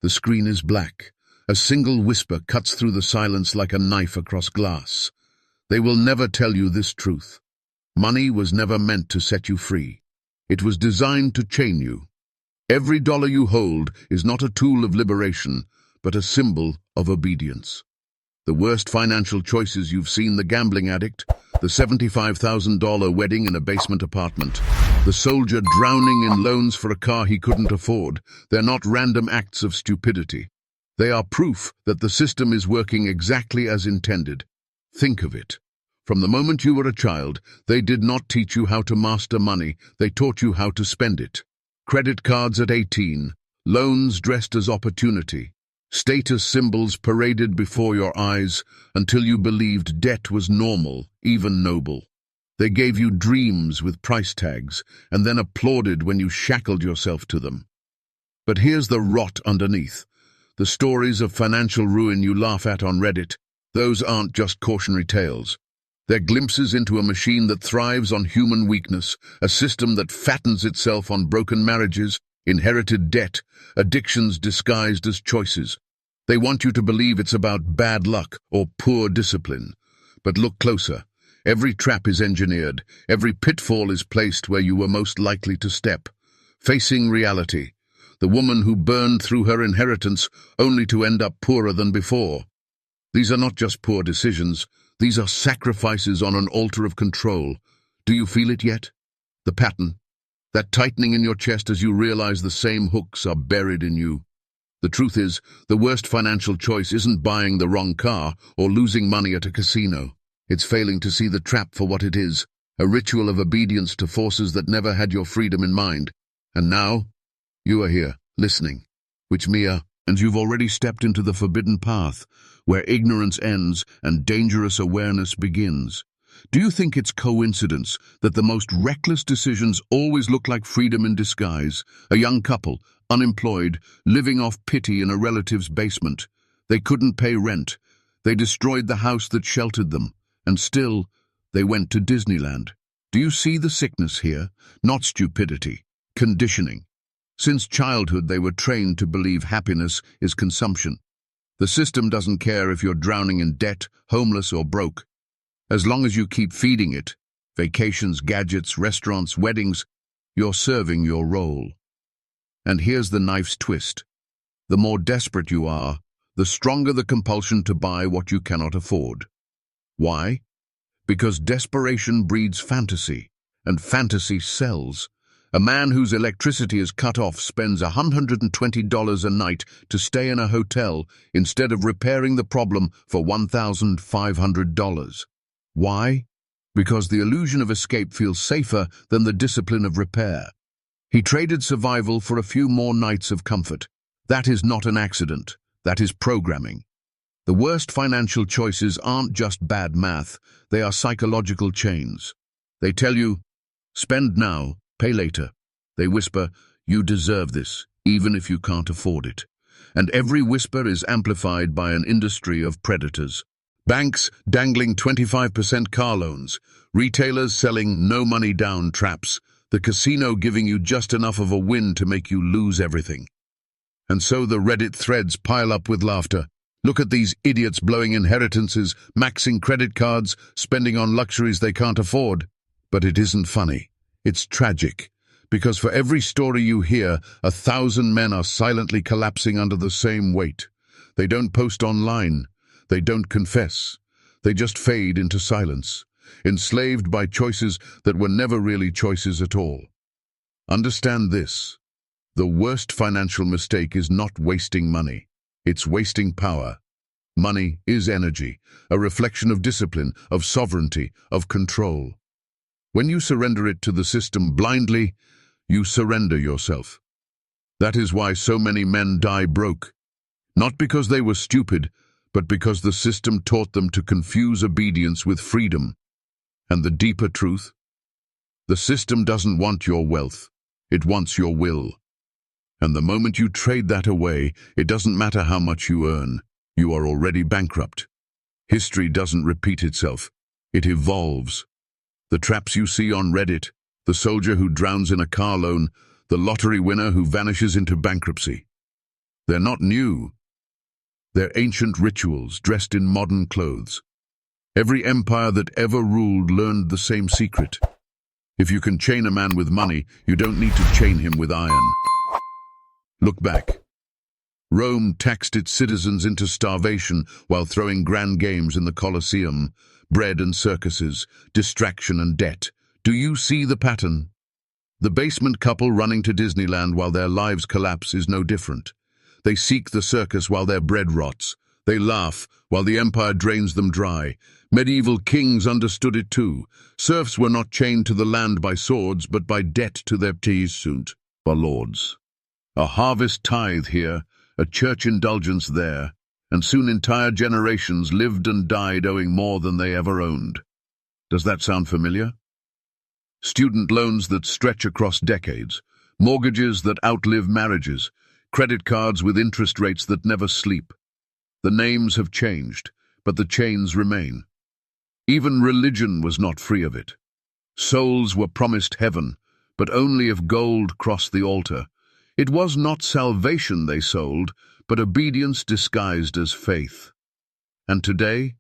The screen is black. A single whisper cuts through the silence like a knife across glass. They will never tell you this truth. Money was never meant to set you free. It was designed to chain you. Every dollar you hold is not a tool of liberation, but a symbol of obedience. The worst financial choices you've seen: the gambling addict, the $75,000 wedding in a basement apartment, the soldier drowning in loans for a car he couldn't afford. They're not random acts of stupidity. They are proof that the system is working exactly as intended. Think of it. From the moment you were a child, they did not teach you how to master money, they taught you how to spend it. Credit cards at 18, loans dressed as opportunity, status symbols paraded before your eyes until you believed debt was normal, even noble. They gave you dreams with price tags and then applauded when you shackled yourself to them. But here's the rot underneath. The stories of financial ruin you laugh at on Reddit, those aren't just cautionary tales. They're glimpses into a machine that thrives on human weakness, a system that fattens itself on broken marriages, inherited debt, addictions disguised as choices. They want you to believe it's about bad luck or poor discipline. But look closer. Every trap is engineered. Every pitfall is placed where you were most likely to step. Facing reality. The woman who burned through her inheritance only to end up poorer than before. These are not just poor decisions. These are sacrifices on an altar of control. Do you feel it yet? The pattern. That tightening in your chest as you realize the same hooks are buried in you. The truth is, the worst financial choice isn't buying the wrong car or losing money at a casino. It's failing to see the trap for what it is, a ritual of obedience to forces that never had your freedom in mind. And now, you are here, listening, and you've already stepped into the forbidden path, where ignorance ends and dangerous awareness begins. Do you think it's coincidence that the most reckless decisions always look like freedom in disguise? A young couple, unemployed, living off pity in a relative's basement. They couldn't pay rent. They destroyed the house that sheltered them. And still, they went to Disneyland. Do you see the sickness here? Not stupidity, conditioning. Since childhood, they were trained to believe happiness is consumption. The system doesn't care if you're drowning in debt, homeless, or broke. As long as you keep feeding it, vacations, gadgets, restaurants, weddings, you're serving your role. And here's the knife's twist. The more desperate you are, the stronger the compulsion to buy what you cannot afford. Why? Because desperation breeds fantasy, and fantasy sells. A man whose electricity is cut off spends $120 a night to stay in a hotel instead of repairing the problem for $1,500. Why? Because the illusion of escape feels safer than the discipline of repair. He traded survival for a few more nights of comfort. That is not an accident. That is programming. The worst financial choices aren't just bad math. They are psychological chains. They tell you, spend now, pay later. They whisper, you deserve this, even if you can't afford it. And every whisper is amplified by an industry of predators. Banks dangling 25% car loans, retailers selling no money down traps, the casino giving you just enough of a win to make you lose everything. And so the Reddit threads pile up with laughter. Look at these idiots blowing inheritances, maxing credit cards, spending on luxuries they can't afford. But it isn't funny. It's tragic, because for every story you hear, 1,000 men are silently collapsing under the same weight. They don't post online. They don't confess. They just fade into silence, enslaved by choices that were never really choices at all. Understand this. The worst financial mistake is not wasting money. It's wasting power. Money is energy, a reflection of discipline, of sovereignty, of control. When you surrender it to the system blindly, you surrender yourself. That is why so many men die broke. Not because they were stupid, but because the system taught them to confuse obedience with freedom. And the deeper truth? The system doesn't want your wealth. It wants your will. And the moment you trade that away, it doesn't matter how much you earn. You are already bankrupt. History doesn't repeat itself. It evolves. The traps you see on Reddit, the soldier who drowns in a car loan, the lottery winner who vanishes into bankruptcy. They're not new. They're ancient rituals dressed in modern clothes. Every empire that ever ruled learned the same secret. If you can chain a man with money, you don't need to chain him with iron. Look back. Rome taxed its citizens into starvation while throwing grand games in the Colosseum, bread and circuses, distraction and debt. Do you see the pattern? The basement couple running to Disneyland while their lives collapse is no different. They seek the circus while their bread rots. They laugh while the empire drains them dry. Medieval kings understood it too. Serfs were not chained to the land by swords, but by debt to their peasant lords. A harvest tithe here, a church indulgence there, and soon entire generations lived and died owing more than they ever owned. Does that sound familiar? Student loans that stretch across decades, mortgages that outlive marriages, credit cards with interest rates that never sleep. The names have changed, but the chains remain. Even religion was not free of it. Souls were promised heaven, but only if gold crossed the altar. It was not salvation they sold, but obedience disguised as faith. And today,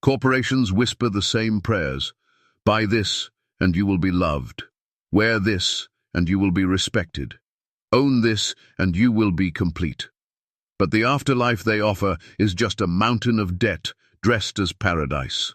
corporations whisper the same prayers. Buy this, and you will be loved. Wear this, and you will be respected. Own this, and you will be complete. But the afterlife they offer is just a mountain of debt dressed as paradise.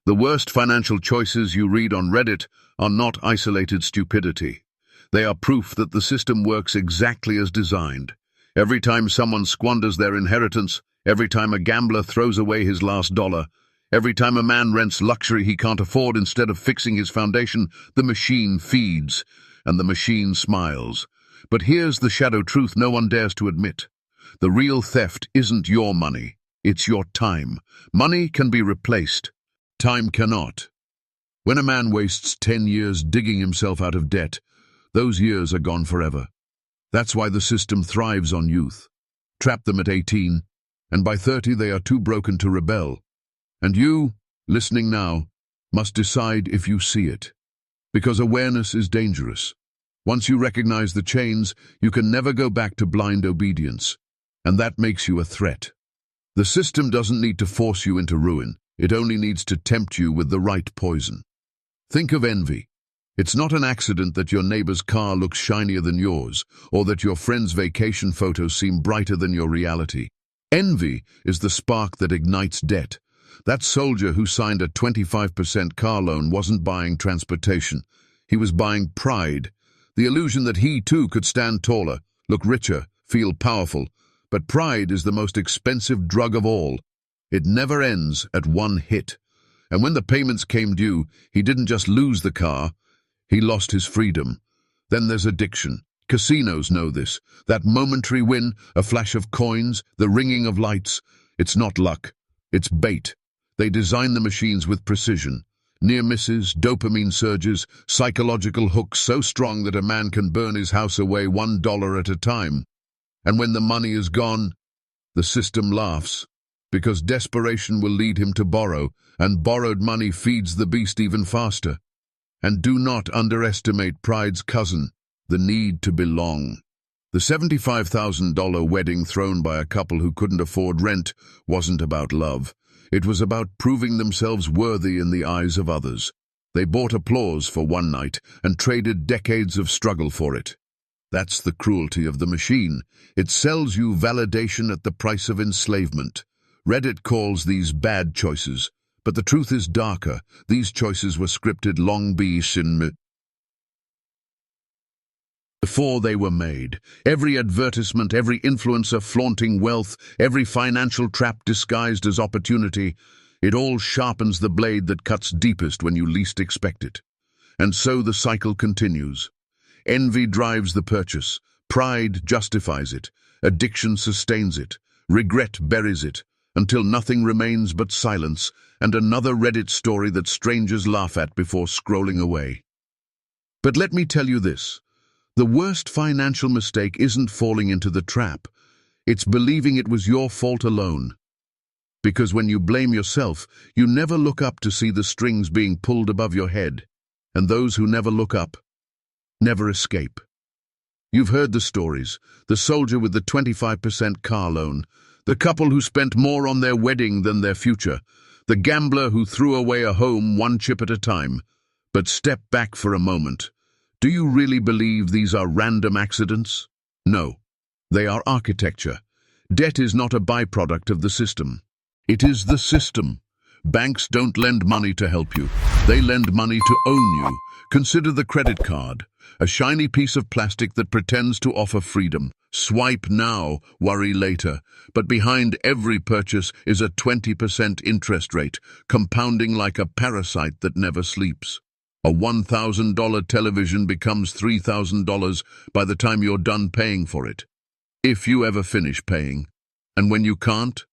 The worst financial choices you read on Reddit are not isolated stupidity. They are proof that the system works exactly as designed. Every time someone squanders their inheritance, every time a gambler throws away his last dollar, every time a man rents luxury he can't afford instead of fixing his foundation, the machine feeds, and the machine smiles. But here's the shadow truth no one dares to admit. The real theft isn't your money, it's your time. Money can be replaced. Time cannot. When a man wastes 10 years digging himself out of debt, those years are gone forever. That's why the system thrives on youth. Trap them at 18, and by 30 they are too broken to rebel. And you, listening now, must decide if you see it. Because awareness is dangerous. Once you recognize the chains, you can never go back to blind obedience. And that makes you a threat. The system doesn't need to force you into ruin. It only needs to tempt you with the right poison. Think of envy. It's not an accident that your neighbor's car looks shinier than yours, or that your friend's vacation photos seem brighter than your reality. Envy is the spark that ignites debt. That soldier who signed a 25% car loan wasn't buying transportation. He was buying pride. The illusion that he too could stand taller, look richer, feel powerful. But pride is the most expensive drug of all. It never ends at one hit. And when the payments came due, he didn't just lose the car, he lost his freedom. Then there's addiction. Casinos know this. That momentary win, a flash of coins, the ringing of lights. It's not luck. It's bait. They design the machines with precision. Near misses, dopamine surges, psychological hooks so strong that a man can burn his house away $1 at a time. And when the money is gone, the system laughs. Because desperation will lead him to borrow, and borrowed money feeds the beast even faster. And do not underestimate pride's cousin, the need to belong. The $75,000 wedding thrown by a couple who couldn't afford rent wasn't about love. It was about proving themselves worthy in the eyes of others. They bought applause for one night and traded decades of struggle for it. That's the cruelty of the machine. It sells you validation at the price of enslavement. Reddit calls these bad choices, but the truth is darker. These choices were scripted long before they were made. Every advertisement, every influencer flaunting wealth, every financial trap disguised as opportunity, it all sharpens the blade that cuts deepest when you least expect it. And so the cycle continues. Envy drives the purchase, pride justifies it, addiction sustains it, regret buries it, until nothing remains but silence and another Reddit story that strangers laugh at before scrolling away. But let me tell you this. The worst financial mistake isn't falling into the trap. It's believing it was your fault alone. Because when you blame yourself, you never look up to see the strings being pulled above your head. And those who never look up, never escape. You've heard the stories. The soldier with the 25% car loan, the couple who spent more on their wedding than their future, the gambler who threw away a home one chip at a time. But step back for a moment. Do you really believe these are random accidents? No. They are architecture. Debt is not a byproduct of the system. It is the system. Banks don't lend money to help you. They lend money to own you. Consider the credit card, a shiny piece of plastic that pretends to offer freedom. Swipe now, worry later. But behind every purchase is a 20% interest rate, compounding like a parasite that never sleeps. A $1,000 television becomes $3,000 by the time you're done paying for it. If you ever finish paying. And when you can't,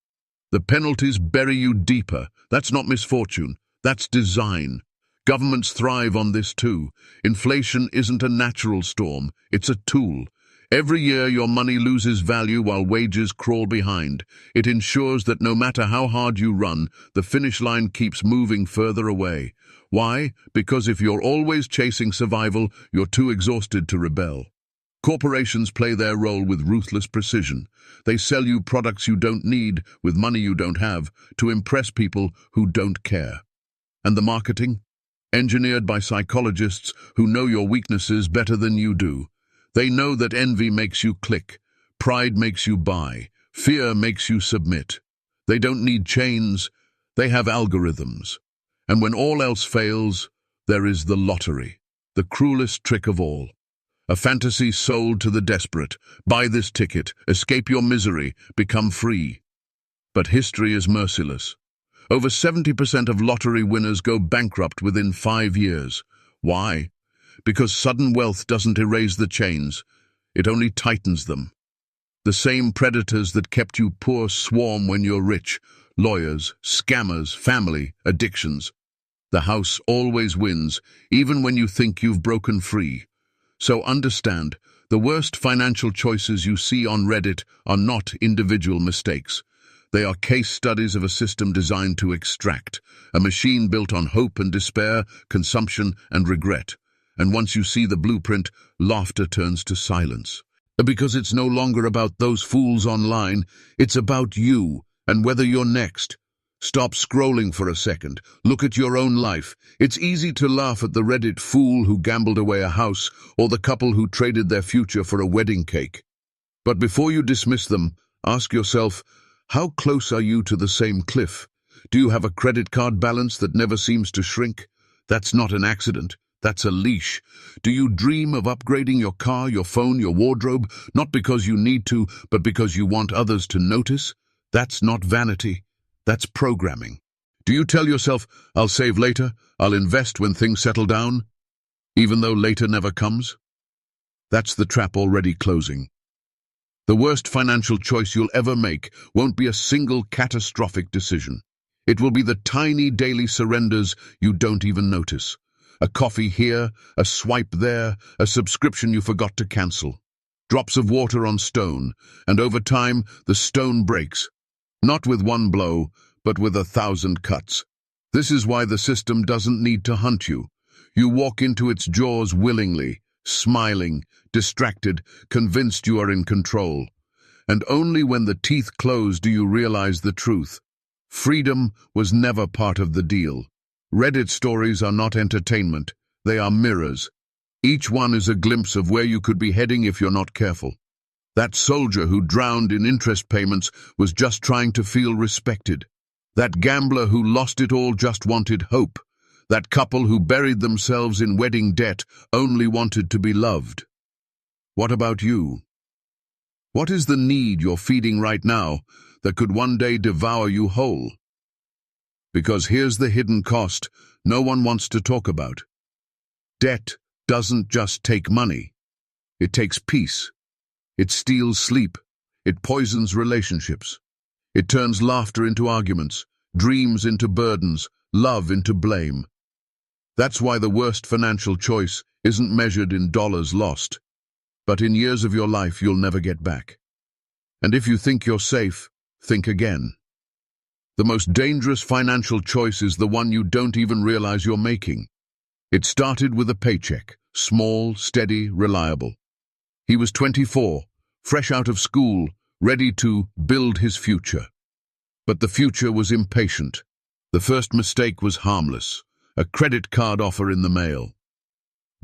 the penalties bury you deeper. That's not misfortune. That's design. Governments thrive on this too. Inflation isn't a natural storm. It's a tool. Every year your money loses value while wages crawl behind. It ensures that no matter how hard you run, the finish line keeps moving further away. Why? Because if you're always chasing survival, you're too exhausted to rebel. Corporations play their role with ruthless precision. They sell you products you don't need, with money you don't have, to impress people who don't care. And the marketing? Engineered by psychologists who know your weaknesses better than you do. They know that envy makes you click, pride makes you buy, fear makes you submit. They don't need chains, they have algorithms. And when all else fails, there is the lottery, the cruelest trick of all. A fantasy sold to the desperate. Buy this ticket, escape your misery, become free. But history is merciless. Over 70% of lottery winners go bankrupt within 5 years. Why? Because sudden wealth doesn't erase the chains, it only tightens them. The same predators that kept you poor swarm when you're rich. Lawyers, scammers, family, addictions. The house always wins, even when you think you've broken free. So understand, the worst financial choices you see on Reddit are not individual mistakes. They are case studies of a system designed to extract, a machine built on hope and despair, consumption and regret. And once you see the blueprint, laughter turns to silence. Because it's no longer about those fools online, it's about you and whether you're next. Stop scrolling for a second. Look at your own life. It's easy to laugh at the Reddit fool who gambled away a house or the couple who traded their future for a wedding cake. But before you dismiss them, ask yourself, how close are you to the same cliff? Do you have a credit card balance that never seems to shrink? That's not an accident. That's a leash. Do you dream of upgrading your car, your phone, your wardrobe, not because you need to, but because you want others to notice? That's not vanity. That's programming. Do you tell yourself, I'll save later, I'll invest when things settle down, even though later never comes? That's the trap already closing. The worst financial choice you'll ever make won't be a single catastrophic decision. It will be the tiny daily surrenders you don't even notice. A coffee here, a swipe there, a subscription you forgot to cancel. Drops of water on stone, and over time the stone breaks. Not with one blow, but with 1,000 cuts. This is why the system doesn't need to hunt you. You walk into its jaws willingly, smiling, distracted, convinced you are in control. And only when the teeth close do you realize the truth. Freedom was never part of the deal. Reddit stories are not entertainment, they are mirrors. Each one is a glimpse of where you could be heading if you're not careful. That soldier who drowned in interest payments was just trying to feel respected. That gambler who lost it all just wanted hope. That couple who buried themselves in wedding debt only wanted to be loved. What about you? What is the need you're feeding right now that could one day devour you whole? Because here's the hidden cost no one wants to talk about. Debt doesn't just take money. It takes peace. It steals sleep. It poisons relationships. It turns laughter into arguments, dreams into burdens, love into blame. That's why the worst financial choice isn't measured in dollars lost, but in years of your life you'll never get back. And if you think you're safe, think again. The most dangerous financial choice is the one you don't even realize you're making. It started with a paycheck, small, steady, reliable. He was 24, fresh out of school, ready to build his future. But the future was impatient. The first mistake was harmless, a credit card offer in the mail.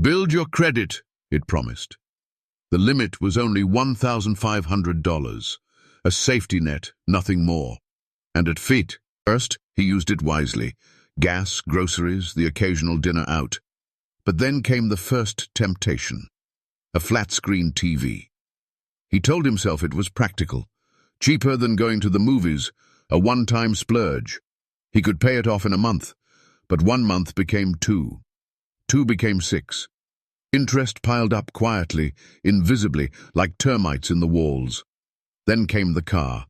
"Build your credit," it promised. The limit was only $1,500, a safety net, nothing more. And at first, he used it wisely. Gas, groceries, the occasional dinner out. But then came the first temptation. A flat-screen TV. He told himself it was practical, cheaper than going to the movies, a one-time splurge. He could pay it off in a month, but 1 month became 2. 2 became 6. Interest piled up quietly, invisibly, like termites in the walls. Then came the car.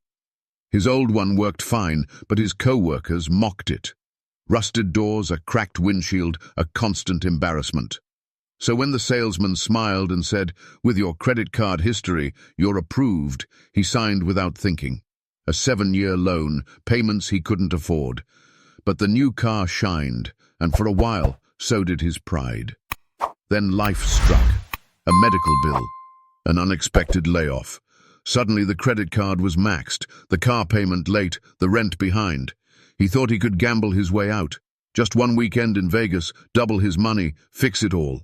His old one worked fine, but his co-workers mocked it. Rusted doors, a cracked windshield, a constant embarrassment. So when the salesman smiled and said, "With your credit card history, you're approved," he signed without thinking. A 7-year loan, payments he couldn't afford. But the new car shined, and for a while, so did his pride. Then life struck. A medical bill. An unexpected layoff. Suddenly the credit card was maxed, the car payment late, the rent behind. He thought he could gamble his way out. Just 1 weekend in Vegas, double his money, fix it all.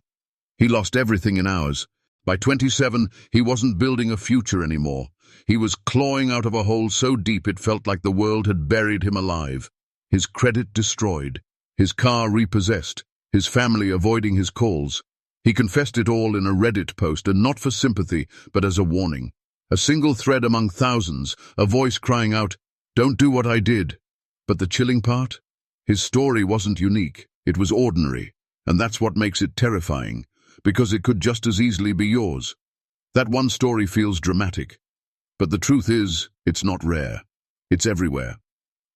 He lost everything in hours. By 27, he wasn't building a future anymore. He was clawing out of a hole so deep it felt like the world had buried him alive. His credit destroyed. His car repossessed. His family avoiding his calls. He confessed it all in a Reddit post, and not for sympathy, but as a warning. A single thread among thousands, a voice crying out, "Don't do what I did." But the chilling part? His story wasn't unique. It was ordinary. And that's what makes it terrifying, because it could just as easily be yours. That one story feels dramatic. But the truth is, it's not rare. It's everywhere.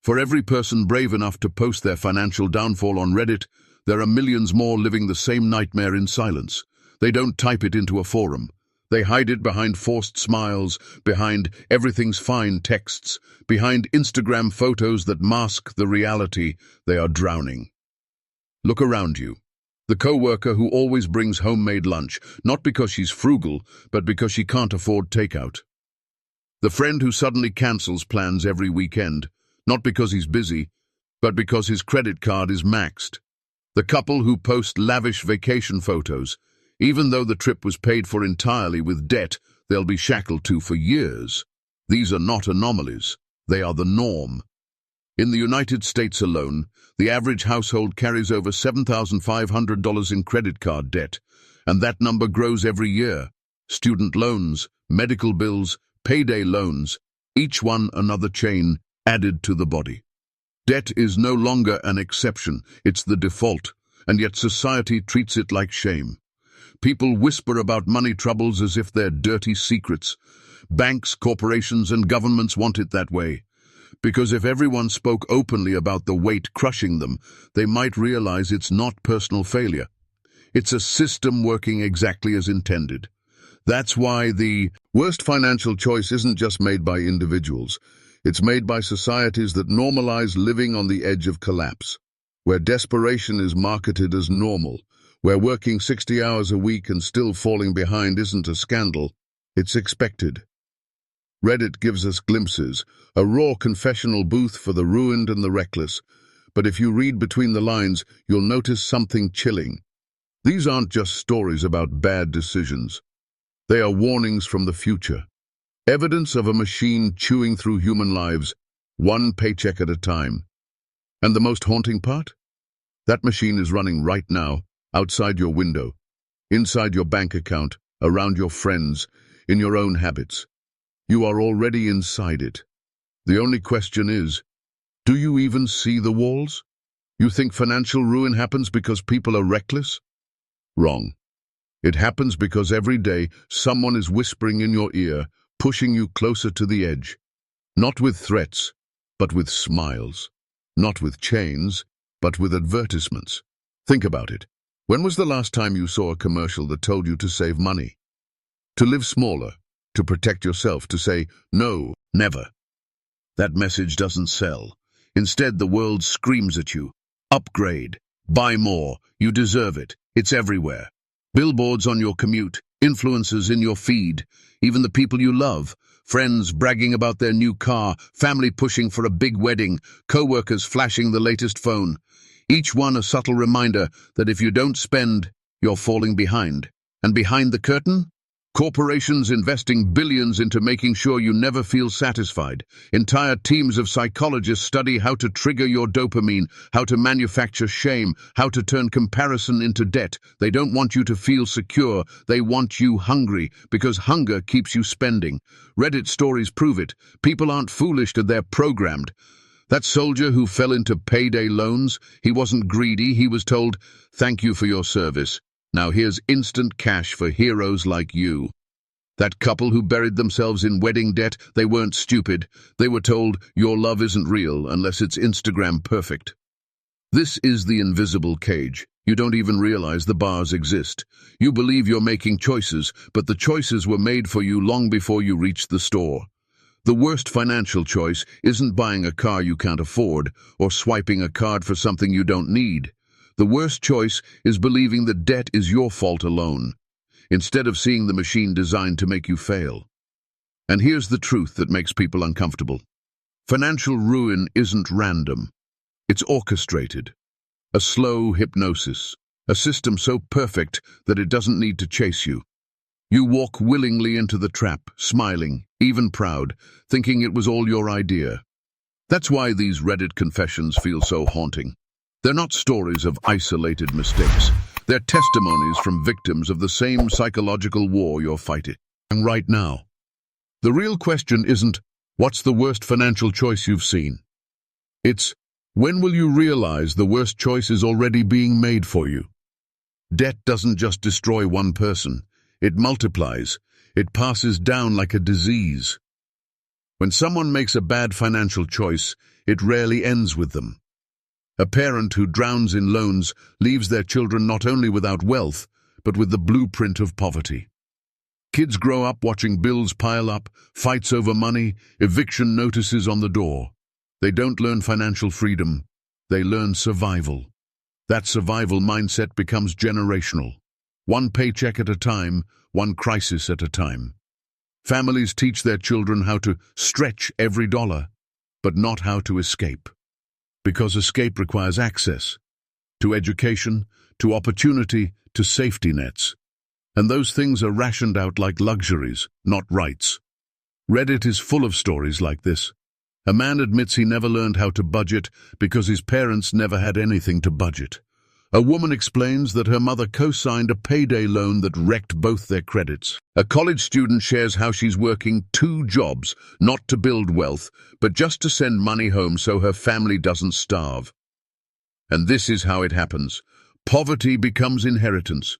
For every person brave enough to post their financial downfall on Reddit, there are millions more living the same nightmare in silence. They don't type it into a forum. They hide it behind forced smiles, behind "everything's fine" texts, behind Instagram photos that mask the reality. They are drowning. Look around you. The co-worker who always brings homemade lunch, not because she's frugal, but because she can't afford takeout. The friend who suddenly cancels plans every weekend, not because he's busy, but because his credit card is maxed. The couple who post lavish vacation photos. Even though the trip was paid for entirely with debt they'll be shackled to for years. These are not anomalies. They are the norm. In the United States alone, the average household carries over $7,500 in credit card debt, and that number grows every year. Student loans, medical bills, payday loans, each one another chain added to the body. Debt is no longer an exception, it's the default, and yet society treats it like shame. People whisper about money troubles as if they're dirty secrets. Banks, corporations, and governments want it that way. Because if everyone spoke openly about the weight crushing them, they might realize it's not personal failure. It's a system working exactly as intended. That's why the worst financial choice isn't just made by individuals. It's made by societies that normalize living on the edge of collapse, where desperation is marketed as normal, where working 60 hours a week and still falling behind isn't a scandal, it's expected. Reddit gives us glimpses, a raw confessional booth for the ruined and the reckless, but if you read between the lines, you'll notice something chilling. These aren't just stories about bad decisions. They are warnings from the future. Evidence of a machine chewing through human lives, one paycheck at a time. And the most haunting part? That machine is running right now, outside your window, inside your bank account, around your friends, in your own habits. You are already inside it. The only question is, do you even see the walls? You think financial ruin happens because people are reckless? Wrong. It happens because every day someone is whispering in your ear, pushing you closer to the edge. Not with threats, but with smiles. Not with chains, but with advertisements. Think about it. When was the last time you saw a commercial that told you to save money? To live smaller, to protect yourself, to say, no, never. That message doesn't sell. Instead, the world screams at you. Upgrade. Buy more. You deserve it. It's everywhere. Billboards on your commute, Influencers in your feed, even the people you love, friends bragging about their new car, family pushing for a big wedding, co-workers flashing the latest phone. Each one a subtle reminder that if you don't spend, you're falling behind. And behind the curtain? Corporations investing billions into making sure you never feel satisfied. Entire teams of psychologists study how to trigger your dopamine, how to manufacture shame, how to turn comparison into debt. They don't want you to feel secure. They want you hungry, because hunger keeps you spending. Reddit stories prove it. People aren't foolish, they're programmed. That soldier who fell into payday loans, he wasn't greedy. He was told, "Thank you for your service. Now here's instant cash for heroes like you." That couple who buried themselves in wedding debt, they weren't stupid. They were told, "Your love isn't real unless it's Instagram perfect." This is the invisible cage. You don't even realize the bars exist. You believe you're making choices, but the choices were made for you long before you reached the store. The worst financial choice isn't buying a car you can't afford or swiping a card for something you don't need. The worst choice is believing that debt is your fault alone, instead of seeing the machine designed to make you fail. And here's the truth that makes people uncomfortable. Financial ruin isn't random. It's orchestrated. A slow hypnosis. A system so perfect that it doesn't need to chase you. You walk willingly into the trap, smiling, even proud, thinking it was all your idea. That's why these Reddit confessions feel so haunting. They're not stories of isolated mistakes. They're testimonies from victims of the same psychological war you're fighting right now. The real question isn't, what's the worst financial choice you've seen? It's, when will you realize the worst choice is already being made for you? Debt doesn't just destroy one person. It multiplies. It passes down like a disease. When someone makes a bad financial choice, it rarely ends with them. A parent who drowns in loans leaves their children not only without wealth, but with the blueprint of poverty. Kids grow up watching bills pile up, fights over money, eviction notices on the door. They don't learn financial freedom, they learn survival. That survival mindset becomes generational. One paycheck at a time, one crisis at a time. Families teach their children how to stretch every dollar, but not how to escape. Because escape requires access to education, to opportunity, to safety nets. And those things are rationed out like luxuries, not rights. Reddit is full of stories like this. A man admits he never learned how to budget because his parents never had anything to budget. A woman explains that her mother co-signed a payday loan that wrecked both their credits. A college student shares how she's working 2 jobs, not to build wealth, but just to send money home so her family doesn't starve. And this is how it happens. Poverty becomes inheritance,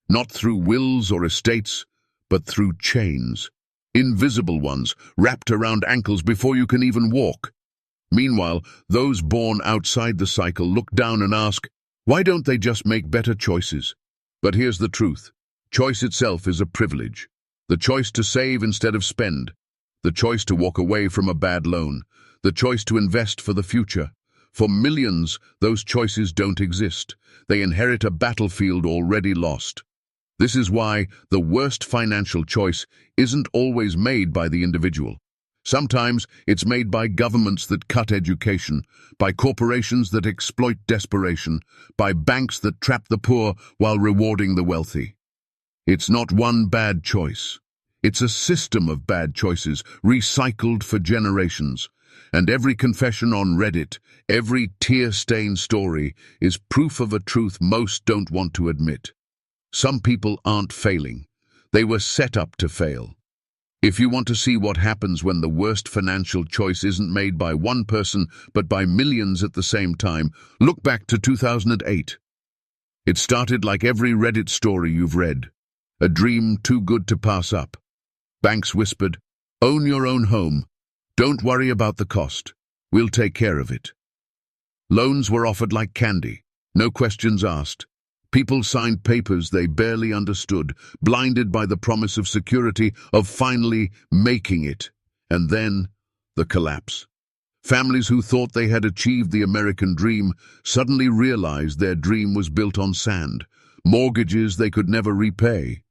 not through wills or estates, but through chains. Invisible ones, wrapped around ankles before you can even walk. Meanwhile, those born outside the cycle look down and ask, why don't they just make better choices? But here's the truth. Choice itself is a privilege. The choice to save instead of spend. The choice to walk away from a bad loan. The choice to invest for the future. For millions, those choices don't exist. They inherit a battlefield already lost. This is why the worst financial choice isn't always made by the individual. Sometimes it's made by governments that cut education, by corporations that exploit desperation, by banks that trap the poor while rewarding the wealthy. It's not one bad choice. It's a system of bad choices, recycled for generations. And every confession on Reddit, every tear-stained story, is proof of a truth most don't want to admit. Some people aren't failing. They were set up to fail. If you want to see what happens when the worst financial choice isn't made by one person, but by millions at the same time, look back to 2008. It started like every Reddit story you've read. A dream too good to pass up. Banks whispered, "Own your own home. Don't worry about the cost. We'll take care of it." Loans were offered like candy. No questions asked. People signed papers they barely understood, blinded by the promise of security, of finally making it. And then, the collapse. Families who thought they had achieved the American dream suddenly realized their dream was built on sand, mortgages they could never repay,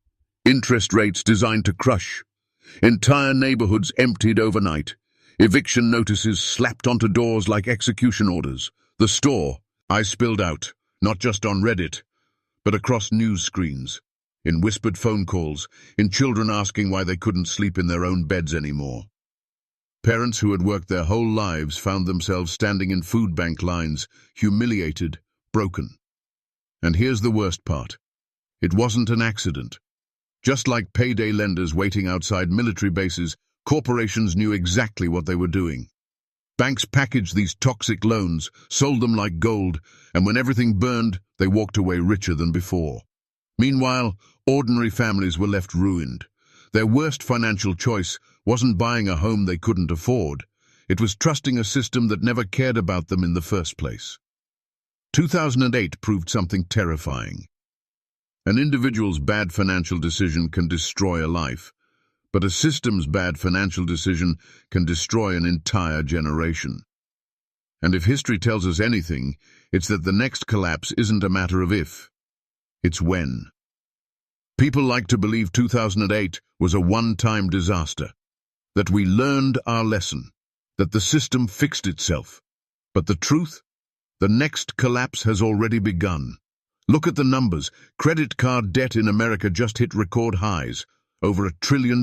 Interest rates designed to crush. Entire neighborhoods emptied overnight. Eviction notices slapped onto doors like execution orders. The store, I spilled out, not just on Reddit, but across news screens, in whispered phone calls, in children asking why they couldn't sleep in their own beds anymore. Parents who had worked their whole lives found themselves standing in food bank lines, humiliated, broken. And here's the worst part. It wasn't an accident. Just like payday lenders waiting outside military bases, corporations knew exactly what they were doing. Banks packaged these toxic loans, sold them like gold, and when everything burned, they walked away richer than before. Meanwhile, ordinary families were left ruined. Their worst financial choice wasn't buying a home they couldn't afford. It was trusting a system that never cared about them in the first place. 2008 proved something terrifying. An individual's bad financial decision can destroy a life, but a system's bad financial decision can destroy an entire generation. And if history tells us anything, it's that the next collapse isn't a matter of if, it's when. People like to believe 2008 was a one-time disaster, that we learned our lesson, that the system fixed itself. But the truth? The next collapse has already begun. Look at the numbers. Credit card debt in America just hit record highs, over $1 trillion.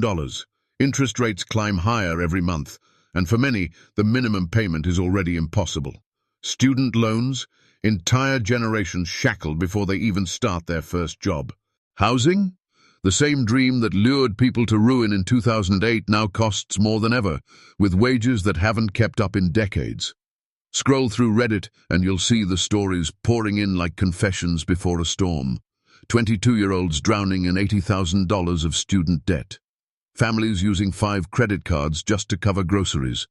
Interest rates climb higher every month, and for many, the minimum payment is already impossible. Student loans, entire generations shackled before they even start their first job. Housing? The same dream that lured people to ruin in 2008 now costs more than ever, with wages that haven't kept up in decades. Scroll through Reddit and you'll see the stories pouring in like confessions before a storm. 22-year-olds drowning in $80,000 of student debt. Families using 5 credit cards just to cover groceries.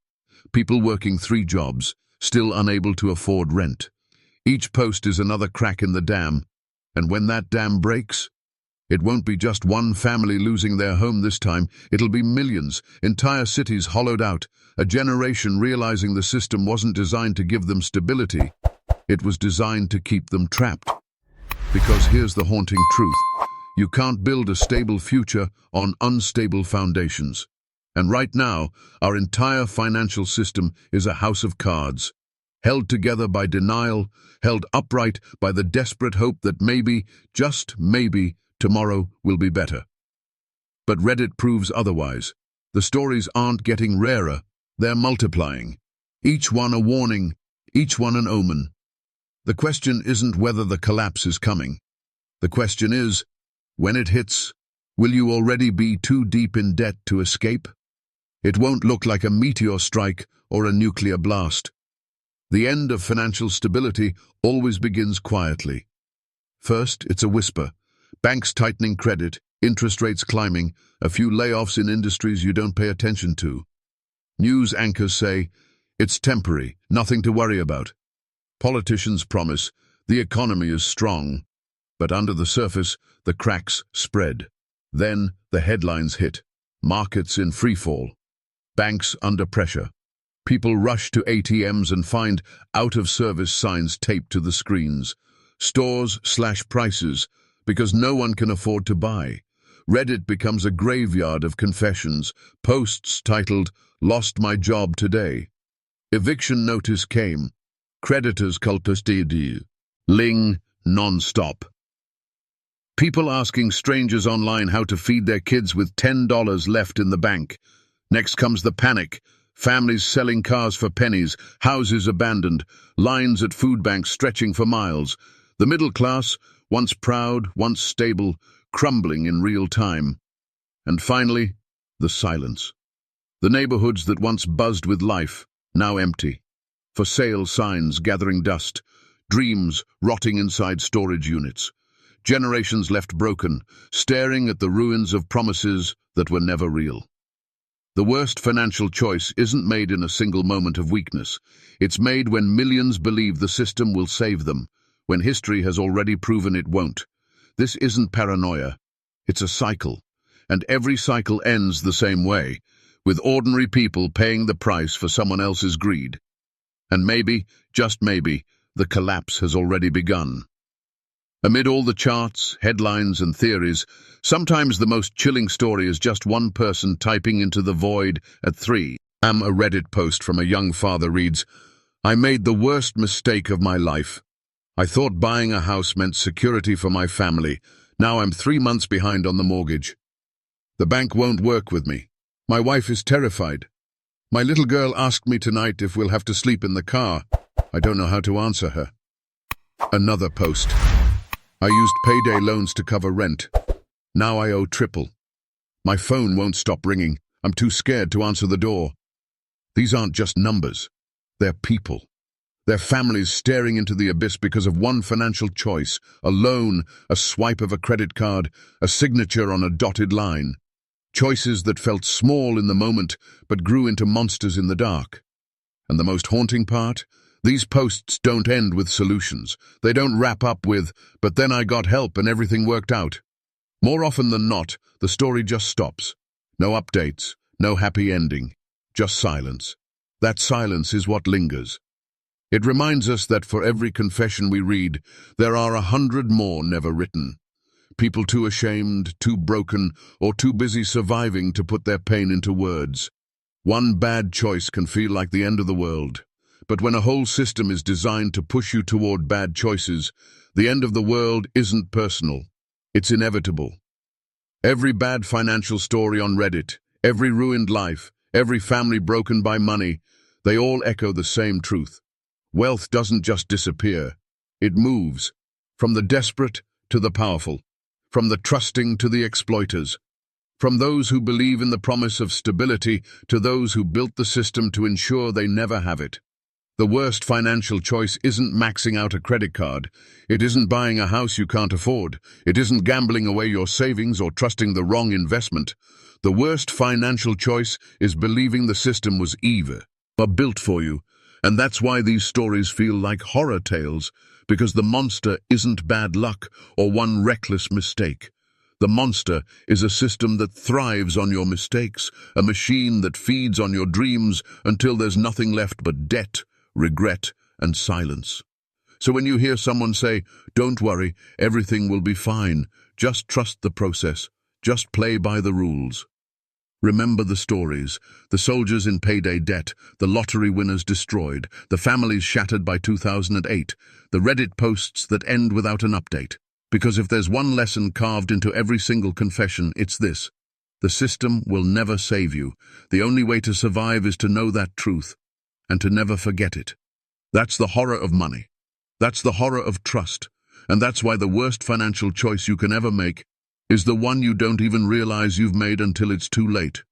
People working 3 jobs, still unable to afford rent. Each post is another crack in the dam, and when that dam breaks, it won't be just one family losing their home this time, it'll be millions, entire cities hollowed out, a generation realizing the system wasn't designed to give them stability, it was designed to keep them trapped. Because here's the haunting truth, you can't build a stable future on unstable foundations. And right now, our entire financial system is a house of cards, held together by denial, held upright by the desperate hope that maybe, just maybe, tomorrow will be better. But Reddit proves otherwise. The stories aren't getting rarer, they're multiplying. Each one a warning, each one an omen. The question isn't whether the collapse is coming. The question is, when it hits, will you already be too deep in debt to escape? It won't look like a meteor strike or a nuclear blast. The end of financial stability always begins quietly. First, it's a whisper. Banks tightening credit, interest rates climbing, a few layoffs in industries you don't pay attention to. News anchors say, it's temporary, nothing to worry about. Politicians promise, the economy is strong. But under the surface, the cracks spread. Then the headlines hit. Markets in freefall. Banks under pressure. People rush to ATMs and find out-of-service signs taped to the screens. Stores slash prices, because no one can afford to buy. Reddit becomes a graveyard of confessions, posts titled, "Lost my job today." Eviction notice came. Creditors culpability. Ling non-stop. People asking strangers online how to feed their kids with $10 left in the bank. Next comes the panic. Families selling cars for pennies, houses abandoned, lines at food banks stretching for miles. The middle class, once proud, once stable, crumbling in real time. And finally, the silence. The neighborhoods that once buzzed with life, now empty. For sale signs gathering dust, dreams rotting inside storage units. Generations left broken, staring at the ruins of promises that were never real. The worst financial choice isn't made in a single moment of weakness. It's made when millions believe the system will save them, when history has already proven it won't. This isn't paranoia. It's a cycle. And every cycle ends the same way, with ordinary people paying the price for someone else's greed. And maybe, just maybe, the collapse has already begun. Amid all the charts, headlines, and theories, sometimes the most chilling story is just one person typing into the void at 3 a.m. A Reddit post from a young father reads, "I made the worst mistake of my life. I thought buying a house meant security for my family. Now I'm 3 months behind on the mortgage. The bank won't work with me. My wife is terrified. My little girl asked me tonight if we'll have to sleep in the car. I don't know how to answer her." Another post. "I used payday loans to cover rent. Now I owe triple. My phone won't stop ringing. I'm too scared to answer the door." These aren't just numbers. They're people. They're families staring into the abyss because of one financial choice: a loan, a swipe of a credit card, a signature on a dotted line. Choices that felt small in the moment but grew into monsters in the dark. And the most haunting part? These posts don't end with solutions. They don't wrap up with, "but then I got help and everything worked out." More often than not, the story just stops. No updates, no happy ending, just silence. That silence is what lingers. It reminds us that for every confession we read, there are 100 more never written. People too ashamed, too broken, or too busy surviving to put their pain into words. One bad choice can feel like the end of the world. But when a whole system is designed to push you toward bad choices, the end of the world isn't personal. It's inevitable. Every bad financial story on Reddit, every ruined life, every family broken by money, they all echo the same truth. Wealth doesn't just disappear. It moves. From the desperate to the powerful. From the trusting to the exploiters. From those who believe in the promise of stability to those who built the system to ensure they never have it. The worst financial choice isn't maxing out a credit card. It isn't buying a house you can't afford. It isn't gambling away your savings or trusting the wrong investment. The worst financial choice is believing the system was evil or built for you. And that's why these stories feel like horror tales, because the monster isn't bad luck or one reckless mistake. The monster is a system that thrives on your mistakes, a machine that feeds on your dreams until there's nothing left but debt, regret, and silence. So when you hear someone say, "Don't worry, everything will be fine, just trust the process, just play by the rules," remember the stories: the soldiers in payday debt, the lottery winners destroyed, the families shattered by 2008, the Reddit posts that end without an update. Because if there's one lesson carved into every single confession, it's this: the system will never save you. The only way to survive is to know that truth, and to never forget it. That's the horror of money. That's the horror of trust. And that's why the worst financial choice you can ever make is the one you don't even realize you've made until it's too late.